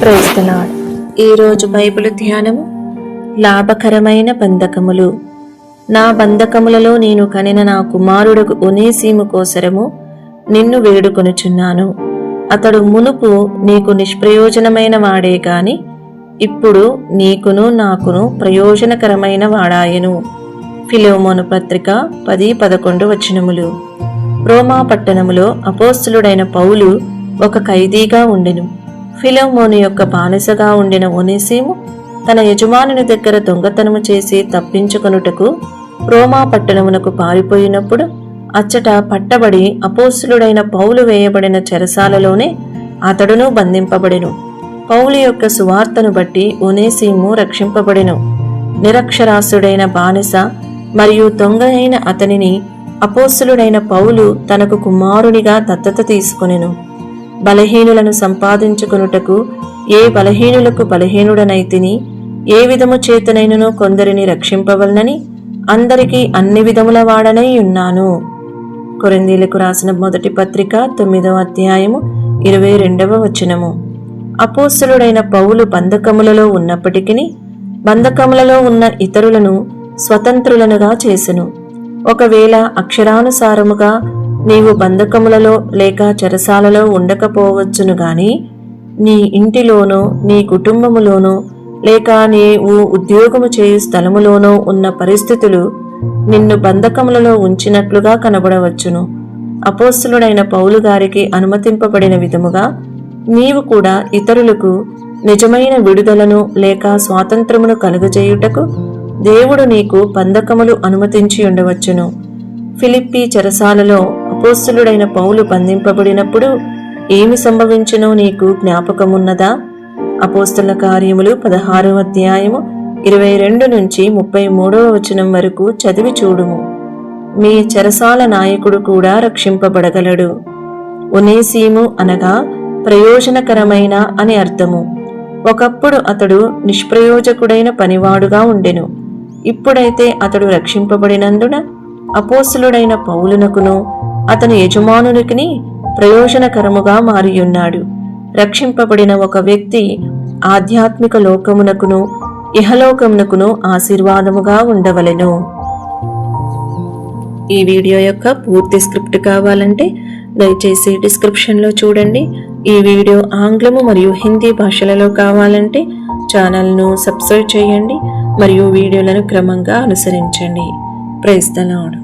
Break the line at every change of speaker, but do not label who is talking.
Praise the Lord. ఈరోజు Bible ధ్యానము లాభకరమైన బంధకములు. నా బంధకములలో నేను కనిన నా కుమారుడుకు ఒనేసీము కోసరము నిన్ను వేడుకొనుచున్నాను. అతడు మునుపు నీకు నిష్ప్రయోజనమైన వాడే గాని ఇప్పుడు నీకును నాకును ప్రయోజనకరమైన వాడాయను. ఫిలెమోను పత్రిక 10-11 వచనములు. రోమా పట్టణములో అపోస్తలుడైన పౌలు ఒక ఖైదీగా ఉండెను. ఫిలెమోను యొక్క బానిసగా ఉండిన ఒనేసీము తన యజమానుని దగ్గర దొంగతనము చేసి తప్పించుకొనుటకు రోమా పట్టణమునకు పారిపోయినప్పుడు అచ్చట పట్టబడి అపోస్తలుడైన పౌలు వేయబడిన చెరసాలలోనే అతడును బంధింపబడెను. పౌలు యొక్క సువార్తను బట్టి ఒనేసీము రక్షింపబడెను. నిరక్షరాస్యుడైన బానిస మరియు దొంగ అయిన అతనిని అపోస్తలుడైన పౌలు తనకు కుమారునిగా దత్తత తీసుకొనెను. బలహీనులను సంపాదించుకొనుటకు ఏ బలహీనులకు బలహీనుడనైతిని, ఏ విధము చేతనైనను కొందరిని రక్షింపవలనని అందరికీ అన్ని విధముల వాడనై ఉన్నాను. కొరింథీయులకు రాసిన మొదటి పత్రిక 9వ అధ్యాయము 22వ వచనము. అపోస్తలుడైన పౌలు బంధకములలో ఉన్నప్పటికీ బంధకములలో ఉన్న ఇతరులను స్వతంత్రులనుగా చేసెను. ఒకవేళ అక్షరానుసారముగా నీవు బంధకములలో లేక చెరసాలలో ఉండకపోవచ్చును గాని నీ ఇంటిలోనో నీ కుటుంబములోనో లేక నీవు ఉద్యోగము చేయు స్థలములోనో ఉన్న పరిస్థితులు నిన్ను బంధకములలో ఉంచినట్లుగా కనబడవచ్చును. అపోస్తలుడైన పౌలు గారికి అనుమతింపబడిన విధముగా నీవు కూడా ఇతరులకు నిజమైన విడుదలను లేక స్వాతంత్రమును కలుగజేయుటకు దేవుడు నీకు బంధకములు అనుమతించి ఉండవచ్చును. ఫిలిప్పీ చెరసాలలో అపోస్తలుడైన పౌలు బంధింపబడినప్పుడు ఏమి సంభవించునో నీకు జ్ఞాపకమున్నదా? అపోస్తల కార్యములు 16వ అధ్యాయము 22 నుంచి 33వ వచనం వరకు చదివి చూడుము. మీ చెరసాల నాయకుడు కూడా రక్షింపబడగలడు. ఒనేసీము అనగా ప్రయోజనకరమైన అని అర్థము. ఒకప్పుడు అతడు నిష్ప్రయోజకుడైన పనివాడుగా ఉండెను. ఇప్పుడైతే అతడు రక్షింపబడినందున అపోస్తలుడైన పౌలునకును అతని యజమానునికి ప్రయోజనకరముగా మారియున్నాడు. రక్షింపబడిన ఒక వ్యక్తి ఆధ్యాత్మిక లోకమునకును ఇహలోకమునకును ఆశీర్వాదముగా ఉండవలెను. ఈ వీడియో యొక్క పూర్తి స్క్రిప్ట్ కావాలంటే దయచేసి డిస్క్రిప్షన్లో చూడండి. ఈ వీడియో ఆంగ్లము మరియు హిందీ భాషలలో కావాలంటే ఛానల్ను సబ్స్క్రైబ్ చేయండి మరియు వీడియోలను క్రమంగా అనుసరించండి. Praise the lord.